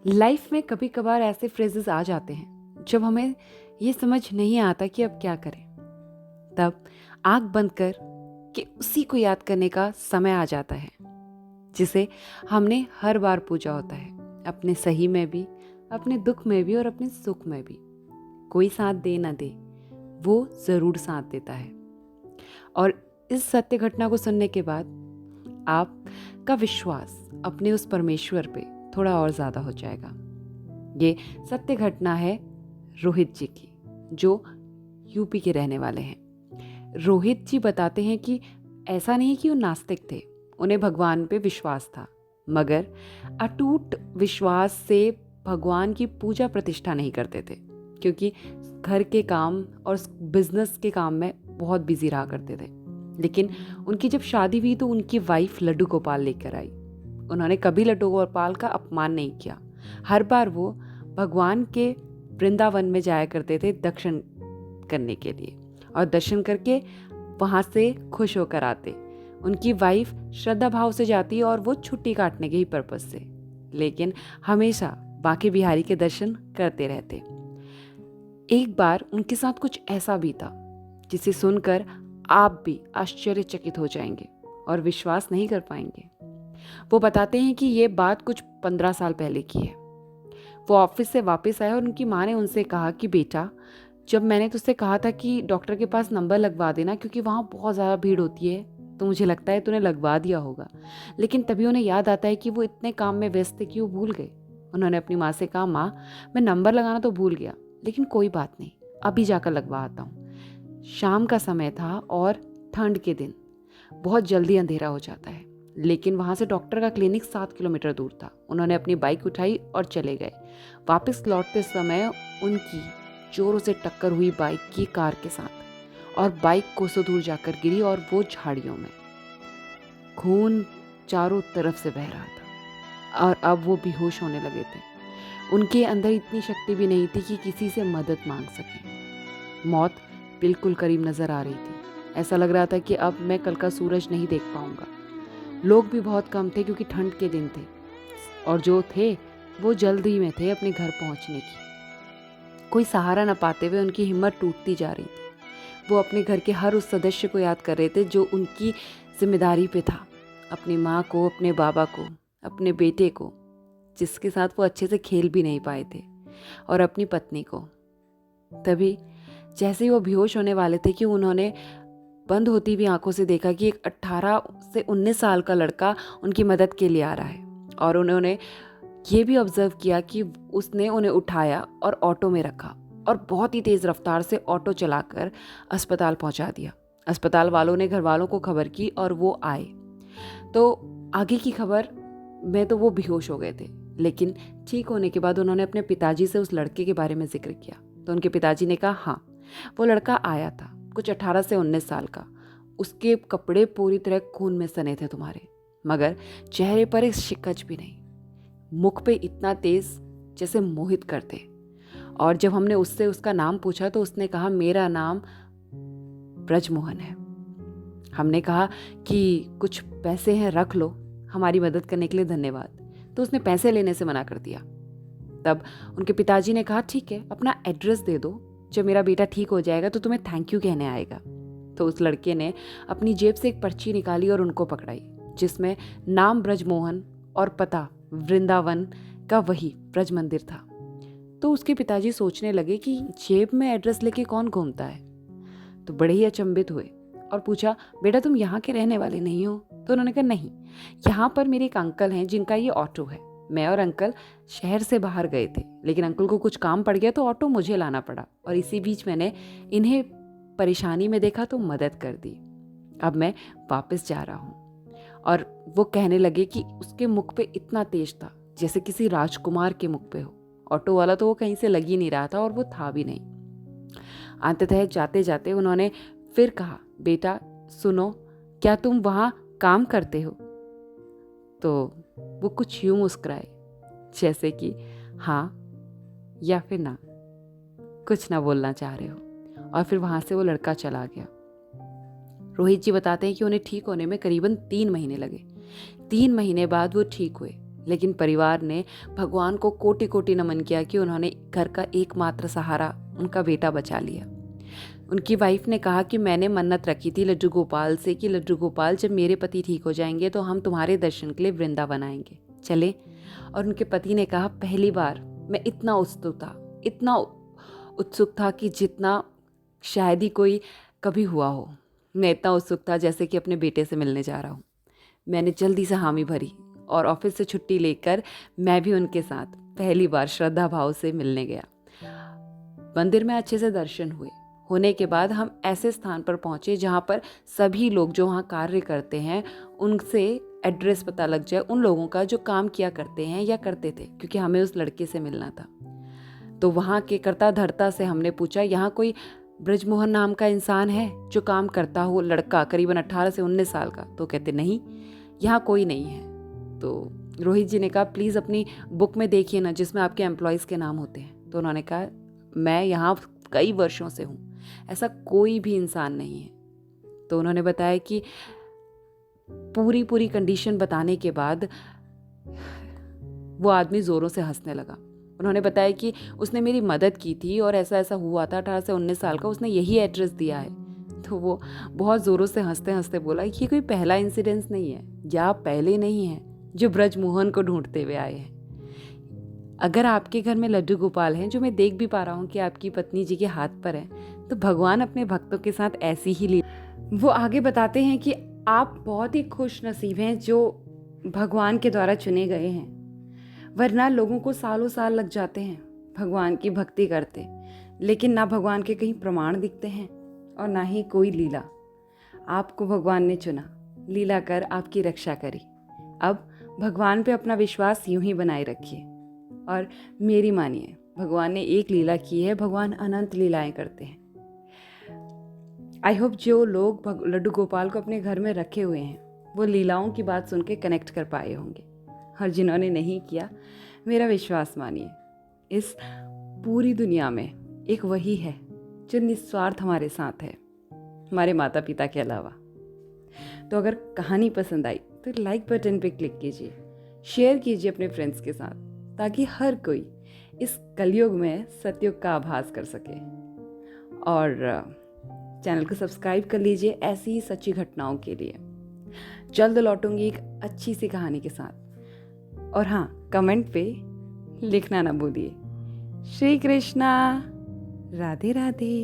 Life में कभी कभार ऐसे फ्रेजेस आ जाते हैं जब हमें ये समझ नहीं आता कि अब क्या करें। तब आंख बंद कर के उसी को याद करने का समय आ जाता है जिसे हमने हर बार पूजा होता है, अपने सही में भी, अपने दुख में भी और अपने सुख में भी। कोई साथ दे ना दे, वो जरूर साथ देता है। और इस सत्य घटना को सुनने के बाद आपका विश्वास अपने उस परमेश्वर पे थोड़ा और ज्यादा हो जाएगा। ये सत्य घटना है रोहित जी की, जो यूपी के रहने वाले हैं। रोहित जी बताते हैं कि ऐसा नहीं कि वो नास्तिक थे, उन्हें भगवान पे विश्वास था, मगर अटूट विश्वास से भगवान की पूजा प्रतिष्ठा नहीं करते थे, क्योंकि घर के काम और बिजनेस के काम में बहुत बिजी रहा करते थे। लेकिन उनकी जब शादी हुई तो उनकी वाइफ लड्डू गोपाल लेकर आई। उन्होंने कभी लड्डू गोपाल का अपमान नहीं किया। हर बार वो भगवान के वृंदावन में जाया करते थे दर्शन करने के लिए, और दर्शन करके वहाँ से खुश होकर आते। उनकी वाइफ श्रद्धा भाव से जाती और वो छुट्टी काटने के ही पर्पज से, लेकिन हमेशा बांके बिहारी के दर्शन करते रहते। एक बार उनके साथ कुछ ऐसा भी था जिसे सुनकर आप भी आश्चर्यचकित हो जाएंगे और विश्वास नहीं कर पाएंगे। वो बताते हैं कि ये बात कुछ 15 साल पहले की है। वो ऑफिस से वापस आए और उनकी माँ ने उनसे कहा कि बेटा, जब मैंने तुझसे कहा था कि डॉक्टर के पास नंबर लगवा देना क्योंकि वहाँ बहुत ज़्यादा भीड़ होती है, तो मुझे लगता है तूने लगवा दिया होगा। लेकिन तभी उन्हें याद आता है कि वो इतने काम में व्यस्त थे कि वो भूल गए। उन्होंने अपनी माँ से कहा, माँ मैं नंबर लगाना तो भूल गया, लेकिन कोई बात नहीं, अभी जाकर लगवा आता हूँ। शाम का समय था और ठंड के दिन बहुत जल्दी अंधेरा हो जाता है, लेकिन वहाँ से डॉक्टर का क्लिनिक 7 किलोमीटर दूर था। उन्होंने अपनी बाइक उठाई और चले गए। वापस लौटते समय उनकी जोरों से टक्कर हुई बाइक की कार के साथ, और बाइक कोसों दूर जाकर गिरी और वो झाड़ियों में। खून चारों तरफ से बह रहा था और अब वो बेहोश होने लगे थे। उनके अंदर इतनी शक्ति भी नहीं थी कि किसी से मदद मांग सकें। मौत बिल्कुल करीब नजर आ रही थी। ऐसा लग रहा था कि अब मैं कल का सूरज नहीं देख पाऊंगा। लोग भी बहुत कम थे क्योंकि ठंड के दिन थे, और जो थे वो जल्दी में थे अपने घर पहुंचने की। कोई सहारा न पाते हुए उनकी हिम्मत टूटती जा रही थी। वो अपने घर के हर उस सदस्य को याद कर रहे थे जो उनकी जिम्मेदारी पे था। अपनी माँ को, अपने बाबा को, अपने बेटे को जिसके साथ वो अच्छे से खेल भी नहीं पाए थे, और अपनी पत्नी को। तभी जैसे ही वो बेहोश होने वाले थे कि उन्होंने बंद होती हुई आंखों से देखा कि एक 18 से 19 साल का लड़का उनकी मदद के लिए आ रहा है। और उन्होंने ये भी ऑब्जर्व किया कि उसने उन्हें उठाया और ऑटो में रखा और बहुत ही तेज रफ्तार से ऑटो चलाकर अस्पताल पहुंचा दिया। अस्पताल वालों ने घर वालों को खबर की और वो आए। तो आगे की खबर में तो वो बेहोश हो गए थे, लेकिन ठीक होने के बाद उन्होंने अपने पिताजी से उस लड़के के बारे में जिक्र किया। तो उनके पिताजी ने कहा, हाँ वो लड़का आया था, कुछ 18 से 19 साल का। उसके कपड़े पूरी तरह खून में सने थे तुम्हारे, मगर चेहरे पर एक शिकंज भी नहीं, मुख पे इतना तेज जैसे मोहित करते। और जब हमने उससे उसका नाम पूछा तो उसने कहा, मेरा नाम ब्रजमोहन है। हमने कहा कि कुछ पैसे हैं, रख लो, हमारी मदद करने के लिए धन्यवाद। तो उसने पैसे लेने से मना कर दिया। तब उनके पिताजी ने कहा, ठीक है, अपना एड्रेस दे दो, जब मेरा बेटा ठीक हो जाएगा तो तुम्हें थैंक यू कहने आएगा। तो उस लड़के ने अपनी जेब से एक पर्ची निकाली और उनको पकड़ाई, जिसमें नाम ब्रजमोहन और पता वृंदावन का वही ब्रज मंदिर था। तो उसके पिताजी सोचने लगे कि जेब में एड्रेस लेके कौन घूमता है। तो बड़े ही अचंभित हुए और पूछा, बेटा तुम यहाँ के रहने वाले नहीं हो? तो उन्होंने कहा, नहीं, यहाँ पर मेरे एक अंकल हैं जिनका ये ऑटो है। मैं और अंकल शहर से बाहर गए थे, लेकिन अंकल को कुछ काम पड़ गया तो ऑटो मुझे लाना पड़ा, और इसी बीच मैंने इन्हें परेशानी में देखा तो मदद कर दी। अब मैं वापस जा रहा हूँ। और वो कहने लगे कि उसके मुख पे इतना तेज था जैसे किसी राजकुमार के मुख पे हो। ऑटो वाला तो वो कहीं से लग ही नहीं रहा था और वो था भी नहीं। अंततः जाते जाते उन्होंने फिर कहा, बेटा सुनो, क्या तुम वहाँ काम करते हो? तो वो कुछ यूं मुस्कुराए जैसे कि हाँ या फिर ना, कुछ ना बोलना चाह रहे हो, और फिर वहां से वो लड़का चला गया। रोहित जी बताते हैं कि उन्हें ठीक होने में करीबन 3 महीने लगे। 3 महीने बाद वो ठीक हुए, लेकिन परिवार ने भगवान को कोटि कोटि नमन किया कि उन्होंने घर का एकमात्र सहारा उनका बेटा बचा लिया। उनकी वाइफ ने कहा कि मैंने मन्नत रखी थी लड्डू गोपाल से कि लड्डू गोपाल, जब मेरे पति ठीक हो जाएंगे तो हम तुम्हारे दर्शन के लिए वृंदावन आएंगे, चले। और उनके पति ने कहा, पहली बार मैं इतना उत्सुक था कि जितना शायद ही कोई कभी हुआ हो। मैं इतना उत्सुक था जैसे कि अपने बेटे से मिलने जा रहा हूँ। मैंने जल्दी से हामी भरी और ऑफिस से छुट्टी लेकर मैं भी उनके साथ पहली बार श्रद्धा भाव से मिलने गया। मंदिर में अच्छे से दर्शन होने के बाद हम ऐसे स्थान पर पहुंचे जहां पर सभी लोग जो वहां कार्य करते हैं उनसे एड्रेस पता लग जाए, उन लोगों का जो काम किया करते हैं या करते थे, क्योंकि हमें उस लड़के से मिलना था। तो वहाँ के कर्ता धर्ता से हमने पूछा, यहाँ कोई ब्रजमोहन नाम का इंसान है जो काम करता हो, लड़का करीबन 18 से 19 साल का? तो कहते नहीं, यहाँ कोई नहीं है। तो रोहित जी ने कहा, प्लीज़ अपनी बुक में देखिए ना जिसमें आपके एम्प्लॉयज़ के नाम होते हैं। तो उन्होंने कहा, मैं यहाँ कई वर्षों से हूँ, ऐसा कोई भी इंसान नहीं है। तो उन्होंने बताया कि पूरी कंडीशन बताने के बाद वो आदमी ज़ोरों से हंसने लगा। उन्होंने बताया कि उसने मेरी मदद की थी और ऐसा ऐसा हुआ था, 18 से 19 साल का, उसने यही एड्रेस दिया है। तो वो बहुत ज़ोरों से हंसते हंसते बोला, ये कोई पहला इंसिडेंस नहीं है या पहले नहीं है जो ब्रजमोहन को ढूंढते हुए आए हैं। अगर आपके घर में लड्डू गोपाल हैं, जो मैं देख भी पा रहा हूँ कि आपकी पत्नी जी के हाथ पर है, तो भगवान अपने भक्तों के साथ ऐसी ही लीला। वो आगे बताते हैं कि आप बहुत ही खुश नसीब हैं जो भगवान के द्वारा चुने गए हैं, वरना लोगों को सालों साल लग जाते हैं भगवान की भक्ति करते, लेकिन ना भगवान के कहीं प्रमाण दिखते हैं और ना ही कोई लीला। आपको भगवान ने चुना, लीला कर आपकी रक्षा करी। अब भगवान पे अपना विश्वास यूं ही बनाए रखिए और मेरी मानिए, भगवान ने एक लीला की है, भगवान अनंत लीलाएं करते हैं। आई होप जो लोग लड्डू गोपाल को अपने घर में रखे हुए हैं वो लीलाओं की बात सुन के कनेक्ट कर पाए होंगे, और जिन्होंने नहीं किया, मेरा विश्वास मानिए, इस पूरी दुनिया में एक वही है जो निस्वार्थ हमारे साथ है, हमारे माता पिता के अलावा। तो अगर कहानी पसंद आई तो लाइक बटन पे क्लिक कीजिए, शेयर कीजिए अपने फ्रेंड्स के साथ, ताकि हर कोई इस कलयुग में सतयुग का आभास कर सके। और चैनल को सब्सक्राइब कर लीजिए ऐसी ही सच्ची घटनाओं के लिए। जल्द लौटूंगी एक अच्छी सी कहानी के साथ। और हाँ, कमेंट पे लिखना ना भूलिए। श्री कृष्णा, राधे राधे।